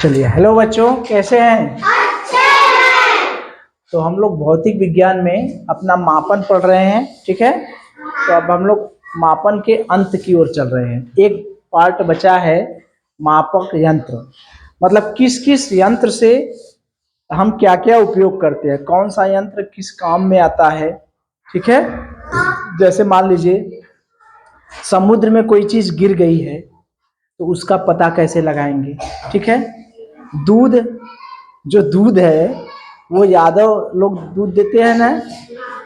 चलिए, हेलो बच्चों, कैसे हैं? अच्छे हैं। तो हम लोग भौतिक विज्ञान में अपना मापन पढ़ रहे हैं, ठीक है। तो अब हम लोग मापन के अंत की ओर चल रहे हैं। एक पार्ट बचा है, मापक यंत्र। मतलब किस किस यंत्र से हम क्या क्या उपयोग करते हैं, कौन सा यंत्र किस काम में आता है, ठीक है। जैसे मान लीजिए समुद्र में कोई चीज गिर गई है तो उसका पता कैसे लगाएंगे, ठीक है। दूध, जो दूध है वो यादव लोग दूध देते हैं ना,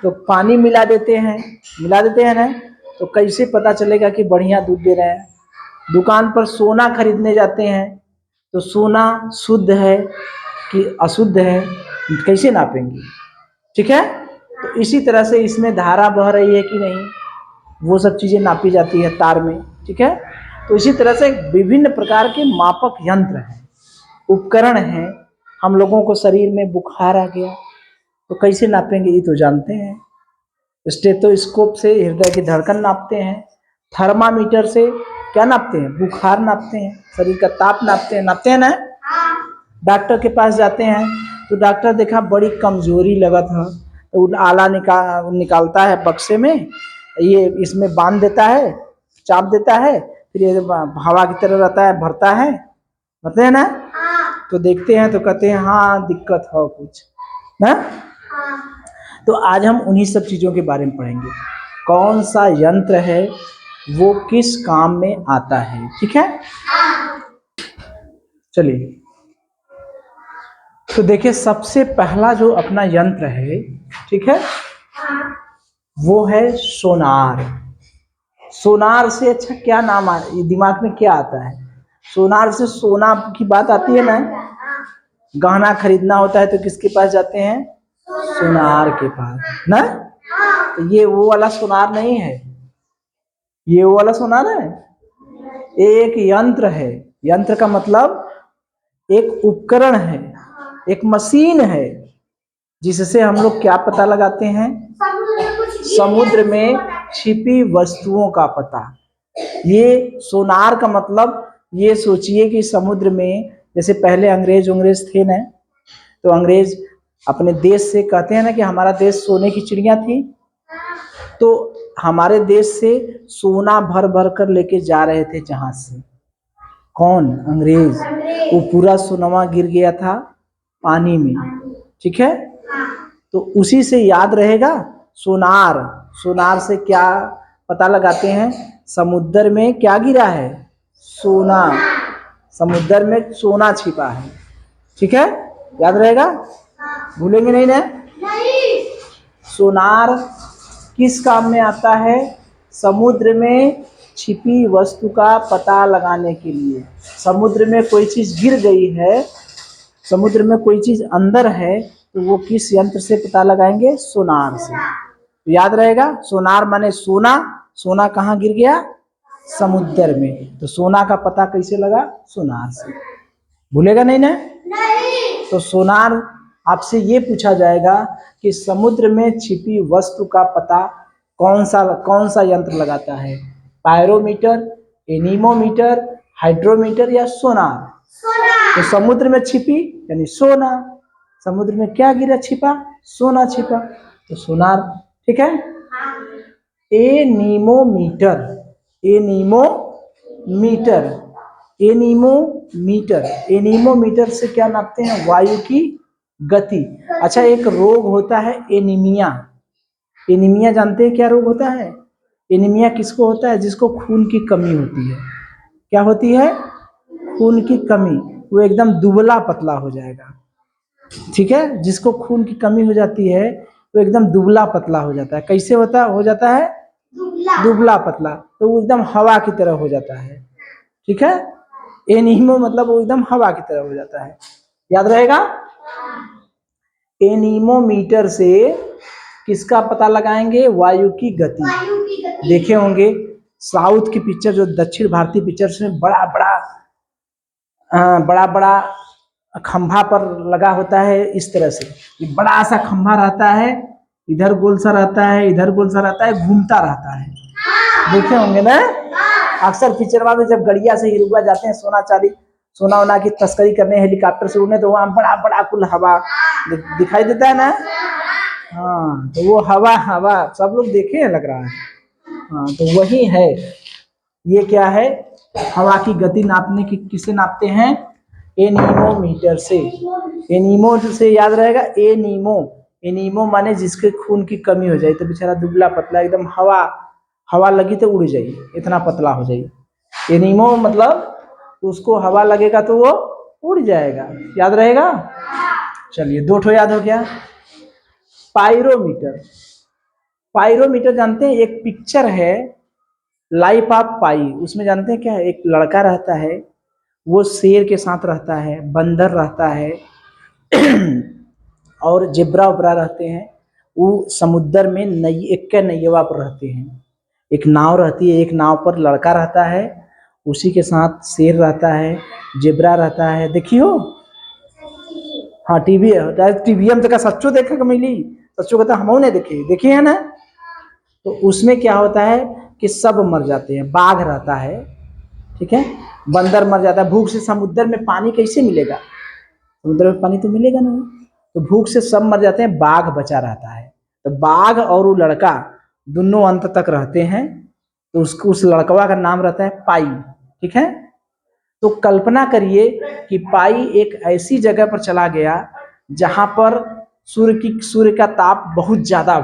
तो पानी मिला देते हैं ना, तो कैसे पता चलेगा कि बढ़िया दूध दे रहे हैं। दुकान पर सोना खरीदने जाते हैं तो सोना शुद्ध है कि अशुद्ध है, कैसे नापेंगे, ठीक है। तो इसी तरह से इसमें धारा बह रही है कि नहीं, वो सब चीज़ें नापी जाती है तार में, ठीक है। तो इसी तरह से विभिन्न प्रकार के मापक यंत्र हैं, उपकरण हैं। हम लोगों को शरीर में बुखार आ गया तो कैसे नापेंगे, ये तो जानते हैं। स्टेथोस्कोप से हृदय की धड़कन नापते हैं, थर्मामीटर से क्या नापते हैं, बुखार नापते हैं, शरीर का ताप नापते हैं ना। डॉक्टर के पास जाते हैं तो डॉक्टर देखा बड़ी कमजोरी लगा था तो आला निकालता है बक्से में, ये इसमें बांध देता है, चाप देता है, फिर ये हवा की तरह रहता है, भरता है, बताते हैं ना। तो देखते हैं तो कहते हैं हाँ दिक्कत हो कुछ ना। तो आज हम उन्हीं सब चीज़ों के बारे में पढ़ेंगे, कौन सा यंत्र है वो किस काम में आता है, ठीक है। चलिए, तो देखिए सबसे पहला जो अपना यंत्र है, ठीक है, वो है सोनार। सोनार से अच्छा क्या नाम दिमाग में क्या आता है? सोनार से सोना की बात आती है ना। गहना खरीदना होता है तो किसके पास जाते हैं? सोनार के पास ना। तो ये वो वाला सोनार नहीं है, ये वो वाला सोनार है, एक यंत्र है। यंत्र का मतलब एक उपकरण है, एक मशीन है, जिससे हम लोग क्या पता लगाते हैं? समुद्र में छिपी वस्तुओं का पता। ये सोनार का मतलब, ये सोचिए कि समुद्र में जैसे पहले अंग्रेज थे ना, तो अंग्रेज अपने देश से कहते हैं ना कि हमारा देश सोने की चिड़िया थी, तो हमारे देश से सोना भर भर कर लेके जा रहे थे जहाज से। कौन? अंग्रेज। वो पूरा सोनावा गिर गया था पानी में, ठीक है। तो उसी से याद रहेगा सोनार। सोनार से क्या पता लगाते हैं? समुद्र में क्या गिरा है? सोना। समुद्र में सोना छिपा है, ठीक है, याद रहेगा, भूलेंगे नहीं ना। सोनार किस काम में आता है? समुद्र में छिपी वस्तु का पता लगाने के लिए। समुद्र में कोई चीज गिर गई है, समुद्र में कोई चीज अंदर है, तो वो किस यंत्र से पता लगाएंगे? सोनार से। तो याद रहेगा, सोनार माने सोना। सोना कहाँ गिर गया? समुद्र में। तो सोना का पता कैसे लगा? सोनार से। भूलेगा नहीं ना। नहीं। तो सोनार आपसे ये पूछा जाएगा कि समुद्र में छिपी वस्तु का पता कौन सा यंत्र लगाता है? पायरोमीटर, एनीमोमीटर, हाइड्रोमीटर या सोनार? तो समुद्र में छिपी यानी सोना, समुद्र में क्या गिरा छिपा? सोना छिपा, तो सोनार, ठीक है। एनीमोमीटर, एनीमोमीटर, एनीमोमीटर, एनीमोमीटर से क्या नापते हैं? वायु की गति। अच्छा, एक रोग होता है एनीमिया। एनीमिया जानते हैं क्या रोग होता है? एनीमिया किसको होता है? जिसको खून की कमी होती है। क्या होती है? खून की कमी। वो एकदम दुबला पतला हो जाएगा, ठीक है। जिसको खून की कमी हो जाती है वो एकदम दुबला पतला हो जाता है। कैसे हो जाता है? दुबला पतला। तो वो एकदम हवा की तरह हो जाता है, ठीक है। एनीमो मतलब वो एकदम हवा की तरह हो जाता है, याद रहेगा। एनीमोमीटर से किसका पता लगाएंगे? वायु की गति। देखे होंगे साउथ की पिक्चर, जो दक्षिण भारतीय पिक्चर्स में बड़ा बड़ा खंभा पर लगा होता है, इस तरह से ये बड़ा सा खंभा रहता है, इधर गोल सा रहता है, इधर गोल सा रहता है, घूमता रहता है, देखे होंगे ना। अक्सर पिक्चर में जब गड़िया से हिरुआ जाते हैं, सोना वोना की तस्करी करने, हेलीकॉप्टर से उड़ने, तो वहाँ बड़ा बड़ा कुल हवा दिखाई देता है ना। हाँ, तो वो हवा हवा सब लोग देखे हैं लग रहा है। हाँ, तो वही है। ये क्या है, हवा की गति नापने की किससे नापते हैं, एनीमोमीटर से। एनीमो से याद रहेगा, एनीमो, एनीमो माने जिसके खून की कमी हो जाए, तो बेचारा दुबला पतला एकदम हवा हवा लगी तो उड़ जाइए, इतना पतला हो जाइए। एनीमो मतलब उसको हवा लगेगा तो वो उड़ जाएगा, याद रहेगा। चलिए 2 ठो याद हो गया। पायरोमीटर, पायरोमीटर जानते हैं, एक पिक्चर है लाइफ ऑफ पाई, उसमें जानते हैं क्या है, एक लड़का रहता है, वो शेर के साथ रहता है, बंदर रहता है और जेब्रा उबरा रहते हैं। वो समुद्र में नई एक के नैयवा पर रहते हैं, एक नाव रहती है, एक नाव पर लड़का रहता है, उसी के साथ शेर रहता है, जेब्रा रहता है, देखियो। हाँ टीवी है, टीवी हम तो सच्चो देखा मिली, सच्चो कहता हम ने देखे है ना। तो उसमें क्या होता है कि सब मर जाते हैं, बाघ रहता है, ठीक है, बंदर मर जाता है, भूख से समुद्र में पानी कैसे मिलेगा, समुद्र में पानी तो मिलेगा नहीं, तो भूख से सब मर जाते हैं, बाघ बचा रहता है। तो बाघ और वो लड़का दोनों अंत तक रहते हैं, तो उसको उस लड़कवा का नाम रहता है पाई, ठीक है। तो कल्पना करिए कि पाई एक ऐसी जगह पर चला गया जहां पर सूर्य का ताप बहुत ज्यादा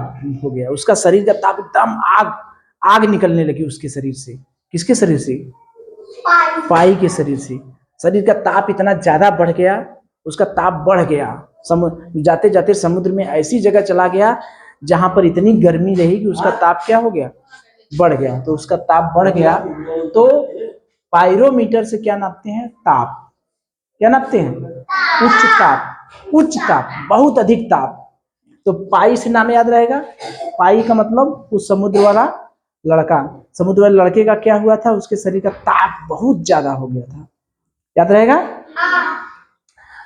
हो गया, उसका शरीर का ताप एकदम आग आग निकलने लगी उसके शरीर से। किसके शरीर से, पाई के शरीर से। शरीर का ताप इतना ज्यादा बढ़ गया, उसका ताप बढ़ गया, जाते जाते समुद्र में ऐसी जगह चला गया जहां पर इतनी गर्मी रही कि उसका ताप क्या हो गया, बढ़ गया। तो उसका ताप बढ़ गया, तो पायरोमीटर से क्या नापते हैं, ताप। क्या नापते हैं, उच्च ताप, उच्च ताप, बहुत अधिक ताप। तो पाई से नाम याद रहेगा, पाई का मतलब उस समुद्र वाला लड़का, समुद्र वाले लड़के का क्या हुआ था, उसके शरीर का ताप बहुत ज्यादा हो गया था, याद रहेगा।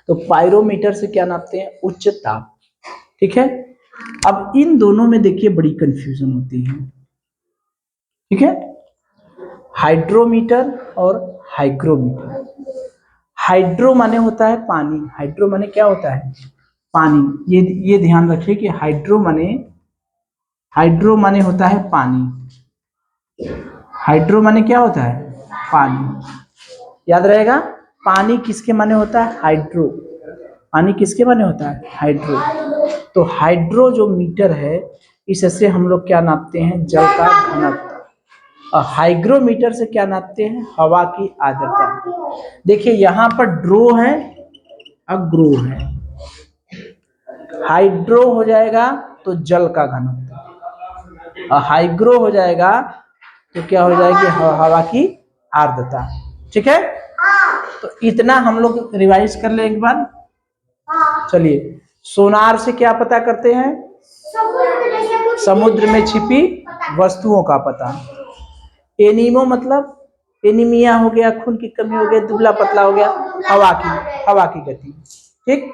तो पायरोमीटर से क्या नापते हैं, उच्च ताप, ठीक है। अब इन दोनों में देखिए बड़ी कंफ्यूजन होती है, ठीक है, हाइड्रोमीटर और हाइग्रोमीटर। हाइड्रो माने होता है पानी, हाइड्रो माने क्या होता है, पानी। ये ध्यान रखिए कि हाइड्रो माने होता है पानी, हाइड्रो माने क्या होता है, पानी, याद रहेगा। पानी किसके माने होता है, हाइड्रो, पानी किसके माने होता है, हाइड्रो। तो हाइड्रो जो मीटर है, इससे हम लोग क्या नापते हैं, जल का घनत्व। और हाइग्रोमीटर से क्या नापते हैं, हवा की आर्द्रता। देखिए यहाँ पर ड्रो है और ग्रो है, हाइड्रो हो जाएगा तो जल का घनत्व, और हाइग्रो हो जाएगा तो क्या हो जाएगी, हवा की आर्द्रता, ठीक है। तो इतना हम लोग रिवाइज कर ले एक बार। चलिए, सोनार से क्या पता करते हैं, समुद्र में छिपी वस्तुओं का पता। एनीमो मतलब एनीमिया हो गया, खून की कमी हो गई, दुबला पतला हो गया, हवा की गति, ठीक।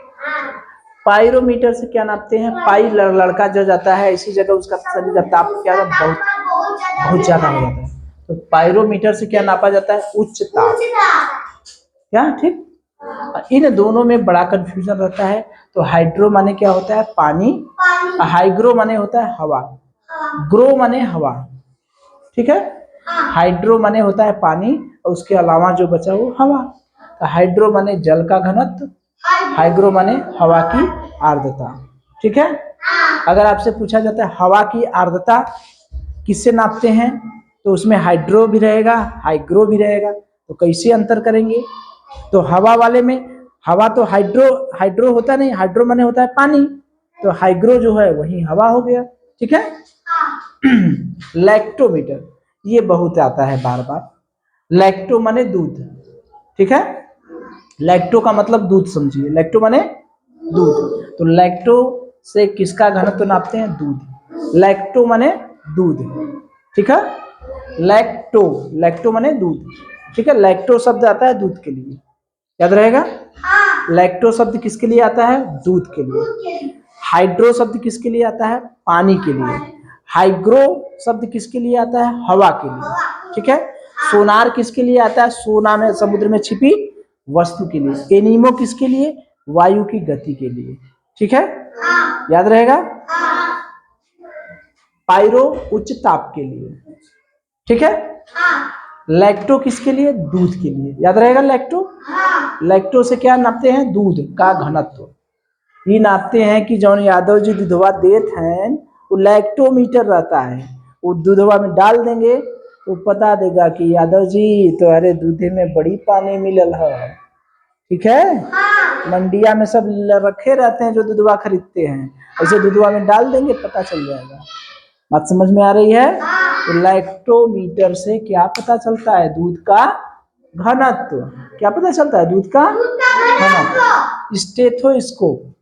पायरोमीटर से क्या नापते हैं, पाई लड़का जो जाता है इसी जगह उसका शरीर का ताप क्या है, बहुत ज्यादा हो जाता है। तो पायरोमीटर से क्या नापा जाता है, उच्च ताप, क्या, ठीक। इन दोनों में बड़ा कंफ्यूजन रहता है। तो हाइड्रो माने क्या होता है, पानी, हाइग्रो माने होता है हवा, ग्रो माने हवा, ठीक है। हाइड्रो माने होता है पानी और उसके अलावा जो बचा वो हवा। तो हाइड्रो माने जल का घनत्व, हाइग्रो माने हवा की आर्द्रता, ठीक है। अगर आपसे पूछा जाता है हवा की आर्द्रता किससे नापते हैं, तो उसमें हाइड्रो भी रहेगा, हाइग्रो भी रहेगा, तो कैसे अंतर करेंगे। तो हवा वाले में, हवा तो हाइड्रो होता नहीं, हाइड्रो माने होता है पानी, तो हाइग्रो जो है वही हवा हो गया, ठीक है। लैक्टोमीटर, ये बहुत आता है बार बार, लैक्टो माने दूध, ठीक है। लैक्टो का मतलब दूध समझिए, लैक्टो माने दूध। तो लैक्टो से किसका घनत्व नापते हैं, दूध, लैक्टो माने दूध, ठीक है। लैक्टो माने दूध, ठीक है। लैक्टो शब्द आता है दूध के लिए, याद रहेगा। लैक्टो शब्द किसके लिए आता है, दूध के लिए। हाइड्रो शब्द किसके लिए आता है, पानी के लिए। हाइग्रो शब्द किसके लिए आता है, हवा के लिए, ठीक है। सोनार किसके लिए आता है, सोना में समुद्र में छिपी वस्तु के लिए, एनीमो किसके लिए, वायु की गति के लिए, ठीक है, याद रहेगा। पायरो उच्च ताप के लिए, ठीक है। लैक्टो किसके लिए, दूध के लिए, याद रहेगा लैक्टो। लैक्टो से क्या नापते हैं, दूध का घनत्व। ये नापते हैं कि जौन यादव जी दूधवा देत हैं वो लैक्टोमीटर रहता है, वो दूधवा में डाल देंगे तो पता देगा कि यादव जी तुम्हारे दूधे में बड़ी पानी मिलल है, ठीक है। मंडिया में सब रखे रहते हैं जो दूधवा खरीदते हैं, ऐसे दूधवा में डाल देंगे पता चल जाएगा। बात समझ में आ रही है। तो लैक्टोमीटर से क्या पता चलता है, दूध का घनत्व। क्या पता चलता है, दूध का घनत्व। स्टेथोस्कोप,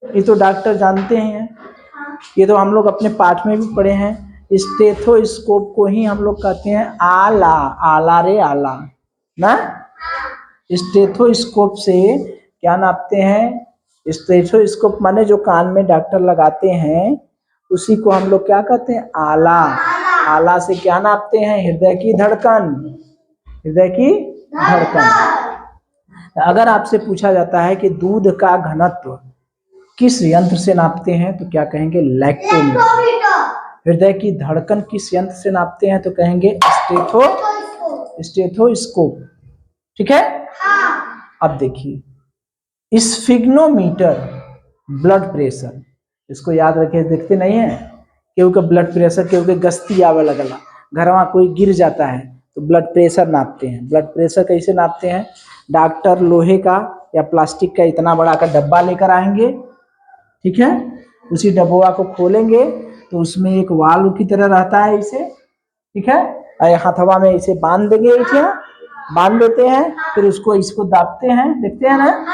ये तो डॉक्टर जानते हैं, ये तो हम लोग अपने पाठ में भी पढ़े हैं। स्टेथोस्कोप को ही हम लोग कहते हैं आला, आला रे आला ना। स्टेथोस्कोप से क्या नापते हैं, स्टेथोस्कोप माने जो कान में डॉक्टर लगाते हैं उसी को हम लोग क्या कहते हैं, आला। आला से क्या नापते हैं, हृदय की धड़कन, हृदय की धड़कन। अगर आपसे पूछा जाता है कि दूध का घनत्व किस यंत्र से नापते हैं तो क्या कहेंगे, लैक्टोमीटर। हृदय की धड़कन किस यंत्र से नापते हैं तो कहेंगे स्टेथोस्कोप, ठीक है। अब देखिए स्फिग्नोमीटर, ब्लड प्रेशर, इसको याद रखे, देखते नहीं है केहू का ब्लड प्रेशर, केहू के गस्ती आवे लगला, घरवा कोई गिर जाता है तो ब्लड प्रेशर नापते हैं। ब्लड प्रेशर कैसे नापते हैं, डॉक्टर लोहे का या प्लास्टिक का इतना बड़ा का डब्बा लेकर आएंगे, ठीक है। उसी डब्बा को खोलेंगे तो उसमें एक वाल्व की तरह रहता है इसे, ठीक है, हथवा में इसे बांध देंगे, बांध देते हैं, फिर इसको दाबते हैं, देखते हैं ना,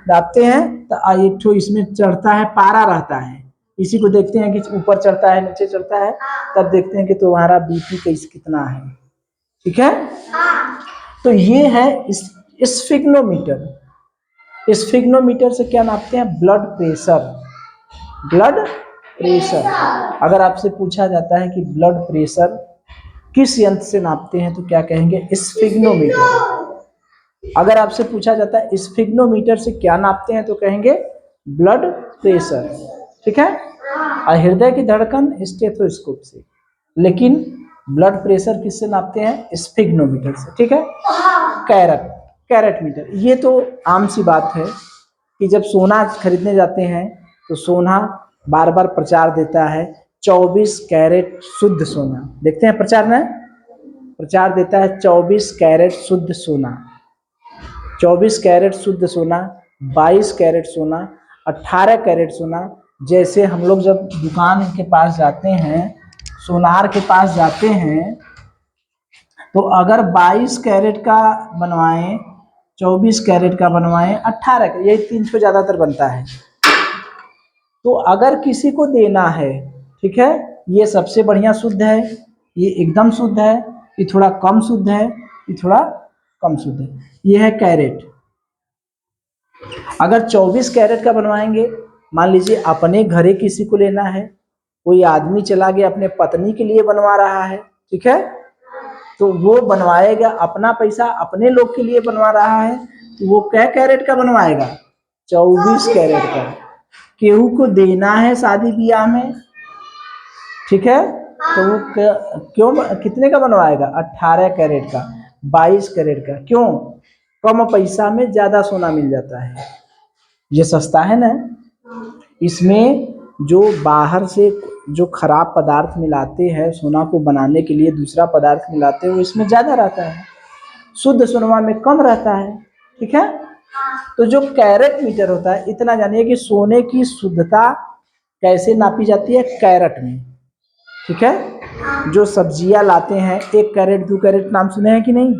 दाबते हैं तो एक ठो इसमें चढ़ता है, पारा रहता है, इसी को देखते हैं कि ऊपर चढ़ता है नीचे चढ़ता है, तब देखते हैं कि तुम्हारा बीपी कैसे कितना है, ठीक है। तो ये है स्फिग्नोमीटर। स्फिग्नोमीटर से क्या नापते हैं, ब्लड प्रेशर, ब्लड प्रेशर। अगर आपसे पूछा जाता है कि ब्लड प्रेशर किस यंत्र से नापते हैं तो क्या कहेंगे, स्फिग्नोमीटर। अगर आपसे पूछा जाता है स्फिग्नोमीटर से क्या नापते हैं तो कहेंगे ब्लड प्रेशर, ठीक है। और हृदय की धड़कन स्टेथोस्कोप से, लेकिन ब्लड प्रेशर किससे नापते हैं, स्फिग्नोमीटर से, ठीक है। कैरेट मीटर, ये तो आम सी बात है कि जब सोना खरीदने जाते हैं तो सोना बार बार प्रचार देता है 24 कैरेट शुद्ध सोना, देखते हैं प्रचार में, प्रचार देता है 24 कैरेट शुद्ध सोना, 24 कैरेट शुद्ध सोना, 22 कैरेट सोना, 18 कैरेट सोना। जैसे हम लोग जब दुकान के पास जाते हैं, सोनार के पास जाते हैं, तो अगर 22 कैरेट का बनवाएं, 24 कैरेट का बनवाएं, 18, यही 300 ज़्यादातर बनता है। तो अगर किसी को देना है, ठीक है, ये सबसे बढ़िया शुद्ध है, ये एकदम शुद्ध है, ये थोड़ा कम शुद्ध है, ये थोड़ा कम शुद्ध है, ये है कैरेट। अगर 24 कैरेट का बनवाएंगे, मान लीजिए अपने घरे किसी को लेना है, कोई आदमी चला गया अपने पत्नी के लिए बनवा रहा है, ठीक है, तो वो बनवाएगा, अपना पैसा अपने लोग के लिए बनवा रहा है, तो वो क्या कैरेट का बनवाएगा, 24 कैरेट का। केहू को देना है शादी ब्याह में, ठीक है, तो वो क्यों कितने का बनवाएगा, 18 कैरेट का, 22 कैरेट का। क्यों, कम पैसा में ज्यादा सोना मिल जाता है, ये सस्ता है ना। इसमें जो बाहर से जो खराब पदार्थ मिलाते हैं सोना को बनाने के लिए, दूसरा पदार्थ मिलाते हैं, वो इसमें ज्यादा रहता है, शुद्ध सोना में कम रहता है, ठीक है। तो जो कैरेट मीटर होता है, इतना जानिए कि सोने की शुद्धता कैसे नापी जाती है, कैरेट में, ठीक है। जो सब्जियां लाते हैं, 1 कैरेट 2 कैरेट नाम सुने हैं कि नहीं,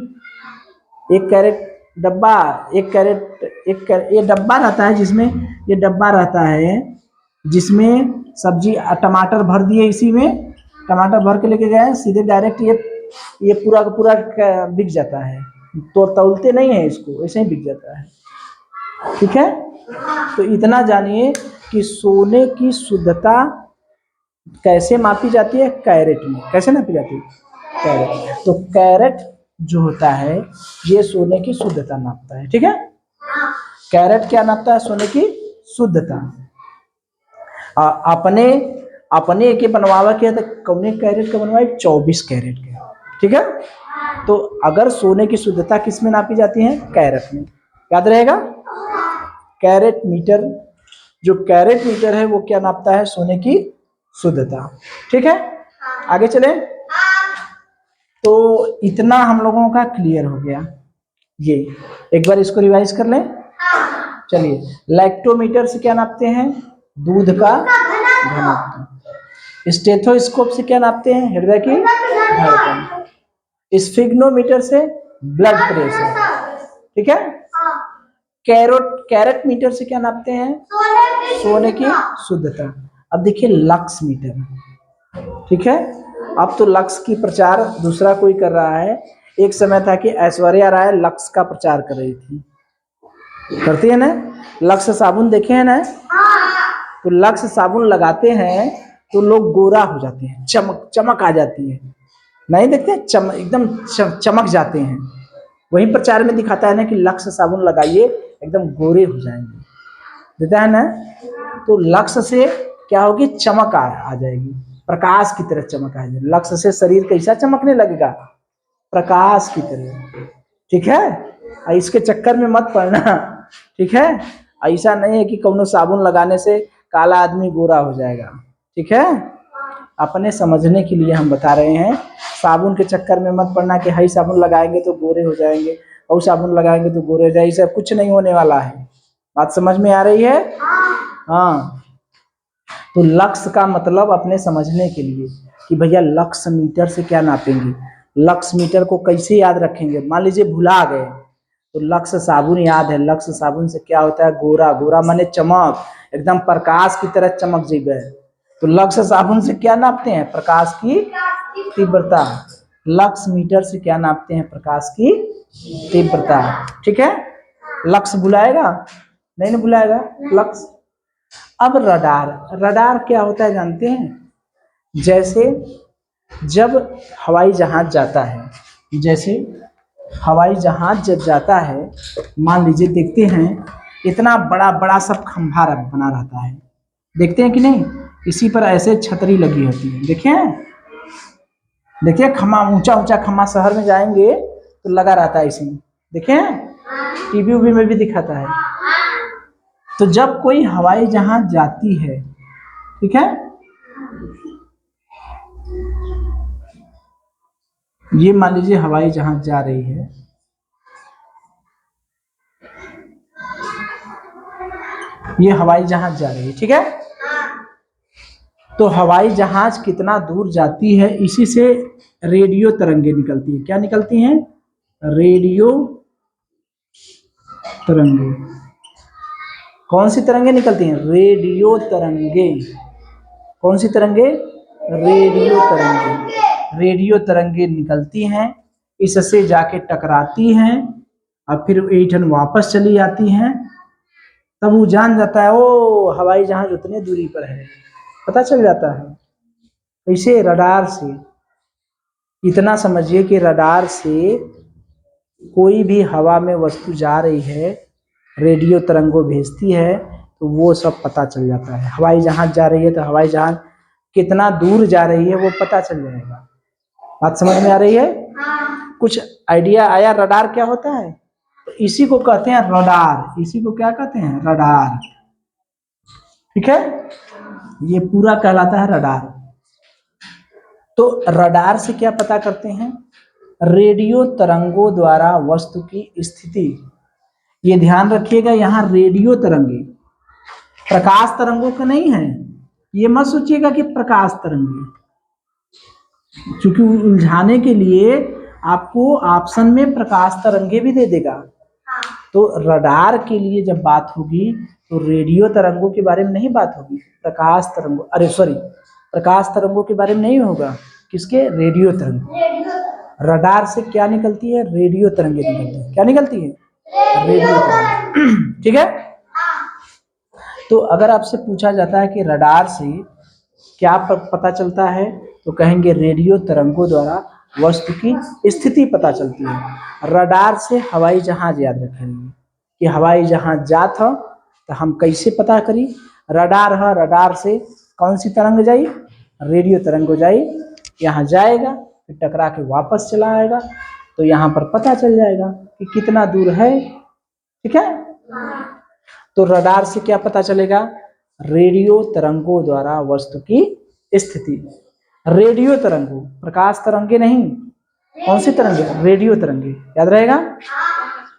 1 कैरेट डब्बा, 1 कैरेट ये डब्बा रहता है, जिसमें ये डब्बा रहता है जिसमें सब्जी टमाटर भर दिए, इसी में टमाटर भर के लेके गए सीधे डायरेक्ट, ये पूरा का पूरा बिक जाता है, तो तौलते नहीं है इसको, ऐसे ही बिक जाता है, ठीक है। तो इतना जानिए कि सोने की शुद्धता कैसे मापी जाती है, कैरेट में। कैसे नापी जाती है, कैरेट। तो कैरेट जो होता है ये सोने की शुद्धता नापता है, ठीक है। कैरेट क्या नापता है? सोने की शुद्धता। अपने अपने के बनवावा के तो कौने कैरेट का बनवाए? 24 कैरेट के, ठीक है। तो अगर सोने की शुद्धता किस में नापी जाती है? कैरेट में, याद रहेगा। कैरेट मीटर, जो कैरेट मीटर है वो क्या नापता है? सोने की शुद्धता, ठीक है। आगे चले। तो इतना हम लोगों का क्लियर हो गया। ये एक बार इसको रिवाइज कर लें। चलिए, लैक्टोमीटर से क्या नापते हैं? दूध का घनत्व। स्टेथोस्कोप से क्या नापते हैं? हृदय की धड़कन। स्फिग्नोमीटर से ब्लड प्रेशर, ठीक है। कैरेट मीटर से क्या नापते हैं? सोने की शुद्धता। अब देखिए लक्स मीटर, ठीक है। अब तो लक्स की प्रचार दूसरा कोई कर रहा है। एक समय था कि ऐश्वर्या राय लक्स का प्रचार कर रही थी, करती है ना। लक्स साबुन देखे हैं ना? तो लक्स साबुन लगाते हैं तो लोग गोरा हो जाते हैं, चमक आ जाती है, नहीं देखते? एकदम चमक जाते हैं। वही प्रचार में दिखाता है ना कि लक्स साबुन लगाइए एकदम गोरे हो जाएंगे, देता है ना। तो लक्स से क्या होगी? चमक आ जाएगी, प्रकाश की तरह चमक आ जाएगी। लक्स से शरीर कैसा चमकने लगेगा? प्रकाश की तरह, ठीक है। इसके चक्कर में मत पड़ना, ठीक है। ऐसा नहीं है कि कौनो साबुन लगाने से काला आदमी गोरा हो जाएगा, ठीक है। अपने समझने के लिए हम बता रहे हैं। साबुन के चक्कर में मत पड़ना कि हाई साबुन लगाएंगे तो गोरे हो जाएंगे और साबुन लगाएंगे तो गोरे हो जाएंगे, ऐसा कुछ नहीं होने वाला है। बात समझ में आ रही है? हाँ। तो लक्स का मतलब अपने समझने के लिए कि भैया लक्स मीटर से क्या नापेंगे, लक्स मीटर को कैसे याद रखेंगे। मान लीजिए भुला गए तो लक्स साबुन याद है। लक्स साबुन से क्या होता है? गोरा, गोरा माने चमक, एकदम प्रकाश की तरह चमक जाइए। तो लक्स साबुन से क्या नापते हैं? प्रकाश की तीव्रता। लक्स मीटर से क्या नापते हैं? प्रकाश की तीव्रता, ठीक है। लक्स बुलाएगा? नहीं ना बुलाएगा लक्स। अब रडार क्या होता है जानते हैं? जैसे जब हवाई जहाज जाता है, जैसे हवाई जहाज जब जाता है, मान लीजिए देखते हैं इतना बड़ा बड़ा सब खंभा बना रहता है, देखते हैं कि नहीं? इसी पर ऐसे छतरी लगी होती है, देखिए खम्मा, ऊंचा ऊंचा खम्मा। शहर में जाएंगे तो लगा रहता है इसी में, देखे टीवी उवी में भी दिखाता है। तो जब कोई हवाई जहाज जाती है, ठीक है, ये मान लीजिए हवाई जहाज जा रही है, ये हवाई जहाज जा रही है, ठीक है। तो हवाई जहाज कितना दूर जाती है, इसी से रेडियो तरंगे निकलती है। क्या निकलती हैं? रेडियो तरंगे। कौन सी तरंगे निकलती हैं? रेडियो तरंगे। कौन सी तरंगे? रेडियो तरंगे। रेडियो तरंगे निकलती हैं, इससे जाके टकराती हैं और फिर एठन वापस चली आती हैं। तब वो जान जाता है ओ हवाई जहाज उतने दूरी पर है, पता चल जाता है। ऐसे रडार से इतना समझिए कि रडार से कोई भी हवा में वस्तु जा रही है, रेडियो तरंगों भेजती है तो वो सब पता चल जाता है। हवाई जहाज जा रही है तो हवाई जहाज कितना दूर जा रही है वो पता चल जाएगा। बात समझ में आ रही है? कुछ आइडिया आया रडार क्या होता है? तो इसी को कहते हैं रडार। इसी को क्या कहते हैं? रडार, ठीक है। ये पूरा कहलाता है रडार। तो रडार से क्या पता करते हैं? रेडियो तरंगों द्वारा वस्तु की स्थिति। ये ध्यान रखिएगा, यहाँ रेडियो तरंगे, प्रकाश तरंगों का नहीं है। ये मत सोचिएगा कि प्रकाश तरंगे, क्योंकि उलझाने के लिए आपको ऑप्शन में प्रकाश तरंगे भी दे देगा। तो रडार के लिए जब बात होगी तो रेडियो तरंगों के बारे में नहीं बात होगी, प्रकाश तरंगों, अरे सॉरी, प्रकाश तरंगों के बारे में नहीं होगा। किसके? रेडियो तरंग। रडार से क्या निकलती है? रेडियो तरंगे निकलती है। क्या निकलती है? रेडियो तरंग, ठीक है। तो अगर आपसे पूछा जाता है कि रडार से क्या पता चलता है, तो कहेंगे रेडियो तरंगों द्वारा वस्तु की स्थिति पता चलती है। रडार से हवाई जहाज याद रखेंगे कि हवाई जहाज जात ह तो हम कैसे पता करी, रडार है, रडार से कौन सी तरंग जाई, रेडियो तरंग हो जाई, यहाँ जाएगा फिर टकरा के वापस चला आएगा, तो यहाँ पर पता चल जाएगा कि कितना दूर है। ठीक है, तो रडार से क्या पता चलेगा, रेडियो तरंगों द्वारा वस्तु की स्थिति। रेडियो तरंगों, प्रकाश तरंगे नहीं, कौन सी तरंगे, रेडियो तरंगे, याद रहेगा।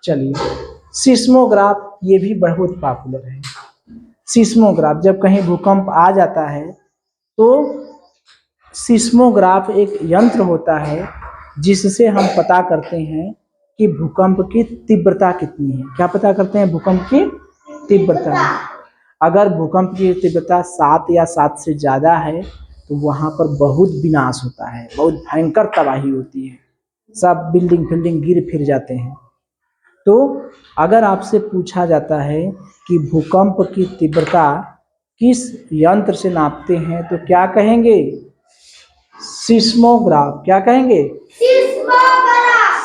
चलिए, सिस्मोग्राफ ये भी बहुत पॉपुलर है। सिस्मोग्राफ, जब कहीं भूकंप आ जाता है तो सिस्मोग्राफ एक यंत्र होता है जिससे हम पता करते हैं कि भूकंप की तीव्रता कितनी है। क्या पता करते हैं, भूकंप की तीव्रता। अगर भूकंप की तीव्रता 7 या 7 से ज़्यादा है तो वहाँ पर बहुत विनाश होता है, बहुत भयंकर तबाही होती है, सब बिल्डिंग फिल्डिंग गिर फिर जाते हैं। तो अगर आपसे पूछा जाता है कि भूकंप की तीव्रता किस यंत्र से नापते हैं तो क्या कहेंगे, सिस्मोग्राफ। क्या कहेंगे,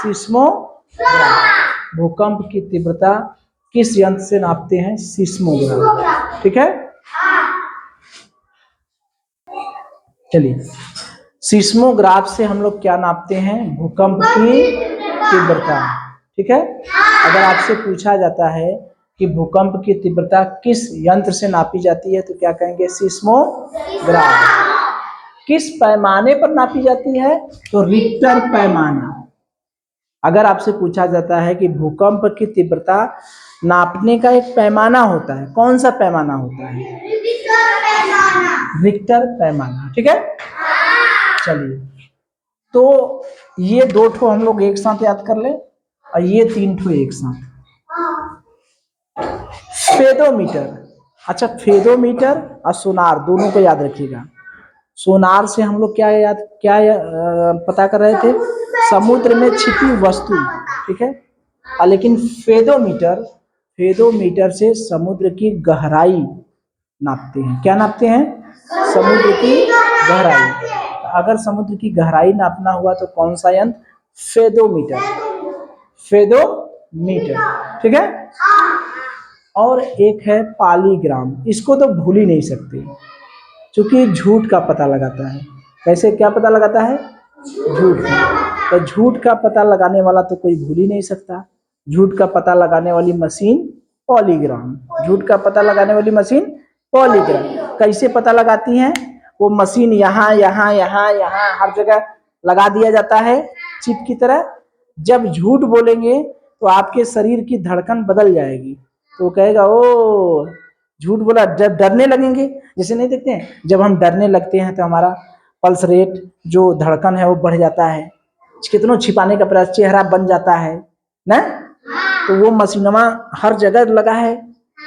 सिस्मोग्राफ। भूकंप की तीव्रता किस यंत्र से नापते हैं, सिस्मोग्राफ। ठीक है, चलिए, सिस्मोग्राफ से हम लोग क्या नापते हैं, भूकंप की तीव्रता। ठीक है, अगर आपसे पूछा जाता है कि भूकंप की तीव्रता किस यंत्र से नापी जाती है तो क्या कहेंगे, सिस्मोग्राफ। किस पैमाने पर नापी जाती है, तो रिक्टर पैमाना। अगर आपसे पूछा जाता है कि भूकंप की तीव्रता नापने का एक पैमाना होता है, कौन सा पैमाना होता है, रिक्टर पैमाना। ठीक है, चलिए, तो ये 2 ठो हम लोग एक साथ याद कर ले और ये 3 ठो एक साथ। फेदोमीटर, अच्छा, फेदोमीटर और सोनार दोनों को याद रखिएगा। सोनार से हम लोग क्या पता कर रहे थे, समुद्र में छिपी वस्तु। ठीक है, लेकिन फेदोमीटर से समुद्र की गहराई नापते हैं। क्या नापते हैं, समुद्र की गहराई। अगर समुद्र की गहराई नापना हुआ तो कौन सा यंत्र, फेदोमीटर। ठीक है, और एक है पॉलीग्राम, इसको तो भूल ही नहीं सकते क्योंकि झूठ का पता लगाता है। कैसे, क्या पता लगाता है, झूठ का। तो झूठ का पता लगाने वाला तो कोई भूल ही नहीं सकता। झूठ का पता लगाने वाली मशीन पॉलीग्राम, झूठ का पता लगाने वाली मशीन पॉलीग्राम। कैसे पता लगाती हैं, वो मशीन यहाँ यहाँ यहाँ यहाँ हर जगह लगा दिया जाता है चिप की तरह। जब झूठ बोलेंगे तो आपके शरीर की धड़कन बदल जाएगी, तो कहेगा ओ झूठ बोला। जब डरने लगेंगे, जैसे नहीं देखते हैं, जब हम डरने लगते हैं तो हमारा पल्स रेट, जो धड़कन है वो बढ़ जाता है, कितनों छिपाने का प्रयास, चेहरा बन जाता है ना। तो वो मशीनमा हर जगह लगा है,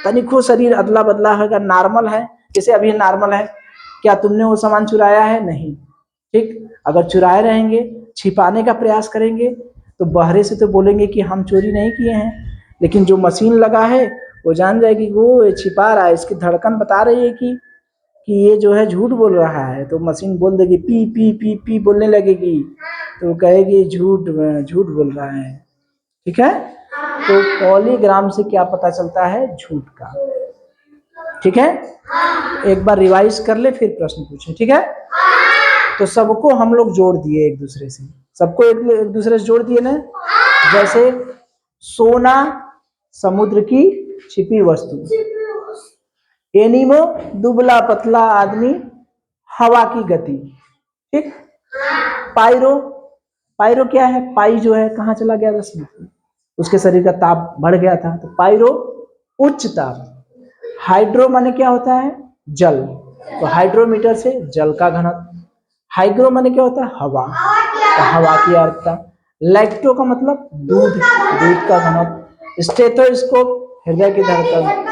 तनिको शरीर अदला बदला होगा, नॉर्मल है, जैसे अभी नॉर्मल है। क्या तुमने वो सामान चुराया है, नहीं। ठीक, अगर चुराए रहेंगे, छिपाने का प्रयास करेंगे तो बहरे से तो बोलेंगे कि हम चोरी नहीं किए हैं, लेकिन जो मशीन लगा है वो जान जाएगी वो ये छिपा रहा है, इसकी धड़कन बता रही है कि ये जो है झूठ बोल रहा है। तो मशीन बोल देगी, पी पी पी पी बोलने लगेगी, तो कहेगी झूठ बोल रहा है। ठीक है, तो पॉलीग्राम से क्या पता चलता है, झूठ का। ठीक है, एक बार रिवाइज कर ले फिर प्रश्न पूछे। ठीक है, तो सबको हम लोग जोड़ दिए एक दूसरे से, सबको एक दूसरे से जोड़ दिए ना। जैसे सोना समुद्र की छिपी वस्तु, एनिमो दुबला पतला आदमी, हवा की गति। ठीक, पायरो क्या है, पाई जो है कहाँ चला गया, उसके शरीर का ताप बढ़ गया था, तो पायरो उच्च ताप। हाइड्रो माने क्या होता है, जल, तो हाइड्रोमीटर से जल का घनत्व। हाइग्रो माने क्या होता है, हवा, तो हवा की आर्द्रता। लैक्टो का मतलब दूध का घनत्व। स्टेथोस्कोप हृदय की धड़कन,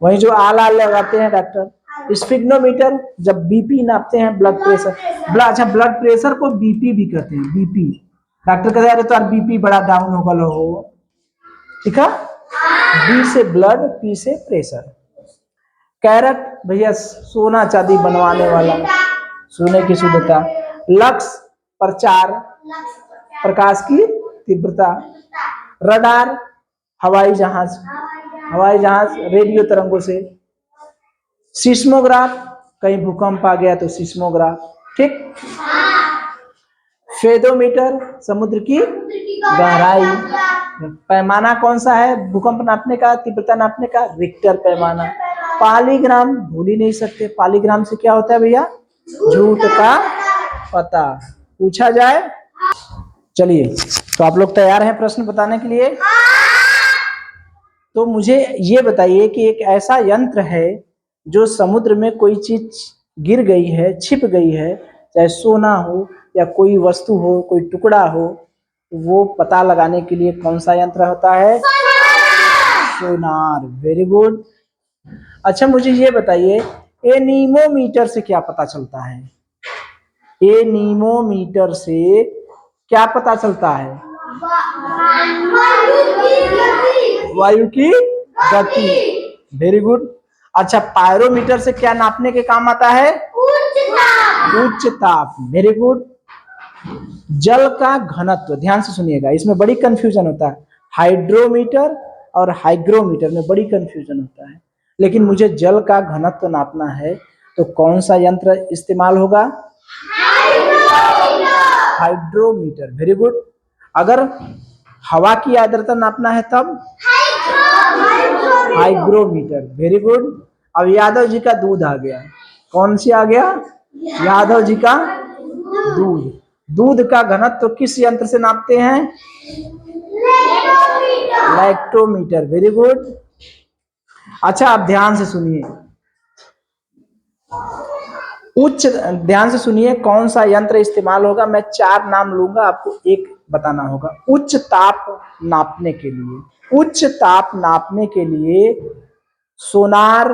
वही जो आला लगाते हैं डॉक्टर। स्फिग्नोमीटर जब बीपी नापते हैं, ब्लड प्रेशर। अच्छा, ब्लड प्रेशर को बीपी भी कहते हैं, बीपी। डॉक्टर कहते हैं अरे तो बीपी बड़ा डाउन हो गया हो। ठीक है, बी से ब्लड, पी से प्रेशर। कैरेट भैया सोना चांदी बनवाने वाला, सोने की शुद्धता। लक्स प्रचार, प्रकाश की तीव्रता। रडार हवाई जहाज, हवाई जहाज रेडियो तरंगों से। सिस्मोग्राफ कहीं भूकंप आ गया तो सिस्मोग्राफ, ठीक। फेदोमीटर समुद्र की गहराई। पैमाना कौन सा है भूकंप नापने का, तीव्रता नापने का? रिक्टर पैमाना। पॉलीग्राम भूल ही नहीं सकते, पॉलीग्राम से क्या होता है भैया? झूठ का पता। पूछा जाए। चलिए, तो आप लोग तैयार हैं प्रश्न बताने के लिए? तो मुझे ये बताइए कि एक ऐसा यंत्र है जो समुद्र में कोई चीज गिर गई है, छिप गई है, चाहे सोना हो या कोई वस्तु हो, कोई टुकड़ा हो, तो वो पता लगाने के लिए कौन सा यंत्र होता है? सोनार। Very good. अच्छा, मुझे ये बताइए एनीमोमीटर से क्या पता चलता है? एनीमोमीटर से क्या पता चलता है? वायु की गति। Very good. अच्छा, पायरोमीटर से क्या नापने के काम आता है? उच्च ताप। Very good. जल का घनत्व, ध्यान से सुनिएगा, इसमें बड़ी कंफ्यूजन होता है। हाइड्रोमीटर और हाइग्रोमीटर में बड़ी कंफ्यूजन होता है, लेकिन मुझे जल का घनत्व नापना है तो कौन सा यंत्र इस्तेमाल होगा? हाइड्रोमीटर। Very good. अगर हवा की आर्द्रता नापना है तब? हाइग्रोमीटर। Very good. अब यादव जी का दूध आ गया। कौन सी आ गया? यादव जी का दूध। दूध का घनत्व किस यंत्र से नापते हैं? लैक्टोमीटर। Very good. अच्छा, आप ध्यान से सुनिए, उच्च ध्यान से सुनिए, कौन सा यंत्र इस्तेमाल होगा? मैं 4 नाम लूंगा, आपको एक बताना होगा। उच्च ताप नापने के लिए, उच्च ताप नापने के लिए सोनार,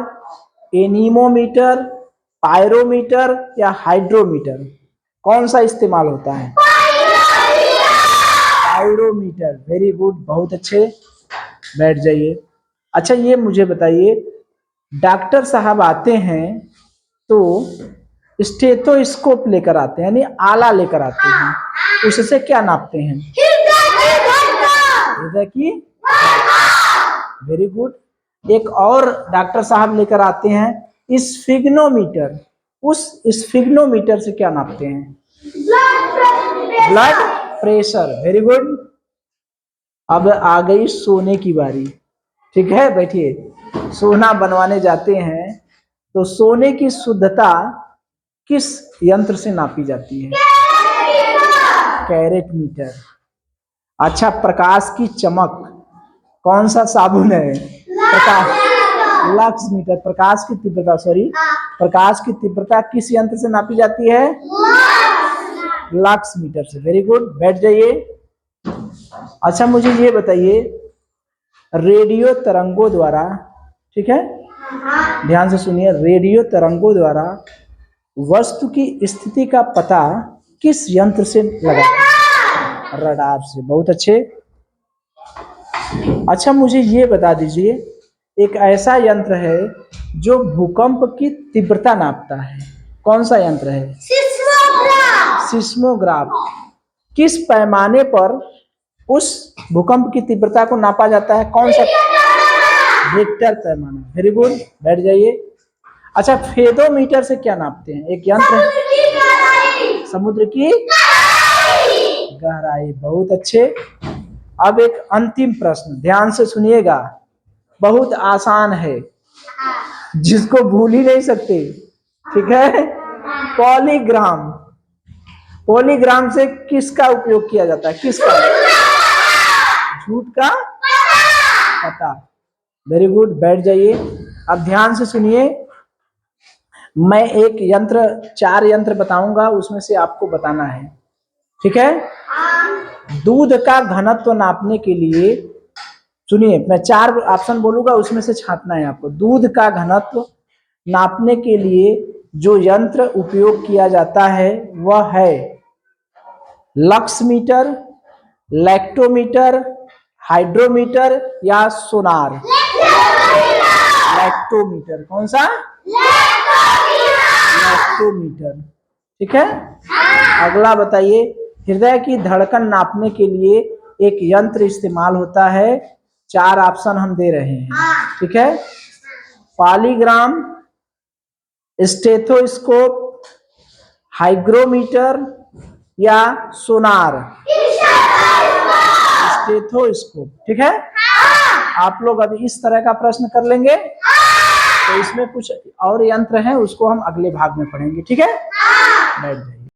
एनीमोमीटर, पायरोमीटर या हाइड्रोमीटर, कौन सा इस्तेमाल होता है? पायरोमीटर। वेरी गुड, बहुत अच्छे। बैठ जाइए। अच्छा, ये मुझे बताइए, डॉक्टर साहब आते हैं तो स्टेथोस्कोप लेकर आते हैं, यानी आला लेकर आते हैं, उससे क्या नापते हैं? हृदय की। Very good. एक और डॉक्टर साहब लेकर आते हैं स्फिग्नोमीटर, उस स्फिग्नोमीटर से क्या नापते हैं? Blood pressure. Very good. अब आ गई सोने की बारी, ठीक है, बैठिए। सोना बनवाने जाते हैं तो सोने की शुद्धता किस यंत्र से नापी जाती है? Carat metre. अच्छा, प्रकाश की चमक, कौन सा साबुन है? प्रकाश, लक्स मीटर। प्रकाश की तीव्रता, सॉरी, प्रकाश की तीव्रता किस यंत्र से नापी जाती है? लक्स मीटर से। वेरी गुड, बैठ जाइए। अच्छा, मुझे ये बताइए, रेडियो तरंगों द्वारा, ठीक है, ध्यान से सुनिए, रेडियो तरंगों द्वारा वस्तु की स्थिति का पता किस यंत्र से लगाते हैं? रडार से। बहुत अच्छे। अच्छा, मुझे ये बता दीजिए, एक ऐसा यंत्र है जो भूकंप की तीव्रता नापता है, कौन सा यंत्र है? सिस्मोग्राफ। किस पैमाने पर उस भूकंप की तीव्रता को नापा जाता है? कौन सा? रिक्टर पैमाना। वेरी गुड, बैठ जाइए। अच्छा, फेदोमीटर से क्या नापते हैं? एक यंत्र, समुद्र की गहराई। बहुत अच्छे। अब एक अंतिम प्रश्न, ध्यान से सुनिएगा, बहुत आसान है, जिसको भूल ही नहीं सकते, ठीक है? पॉलीग्राम। पॉलीग्राम से किसका उपयोग किया जाता है? किसका? झूठ का पता। वेरी गुड, बैठ जाइए। अब ध्यान से सुनिए, मैं एक यंत्र, 4 यंत्र बताऊंगा, उसमें से आपको बताना है, ठीक है? दूध का घनत्व नापने के लिए, सुनिए, मैं 4 ऑप्शन बोलूंगा, उसमें से छांटना है आपको। दूध का घनत्व नापने के लिए जो यंत्र उपयोग किया जाता है वह है लक्स मीटर, लैक्टोमीटर, हाइड्रोमीटर या सोनार? लैक्टोमीटर। कौन सा? लैक्टोमीटर। ठीक है। अगला बताइए, हृदय की धड़कन नापने के लिए एक यंत्र इस्तेमाल होता है। 4 ऑप्शन हम दे रहे हैं, ठीक है। पॉलीग्राम, स्टेथोस्कोप, हाइग्रोमीटर या सोनार। स्टेथोस्कोप, ठीक है। आप लोग अभी इस तरह का प्रश्न कर लेंगे, तो इसमें कुछ और यंत्र हैं, उसको हम अगले भाग में पढ़ेंगे, ठीक है। बैठ जाइए।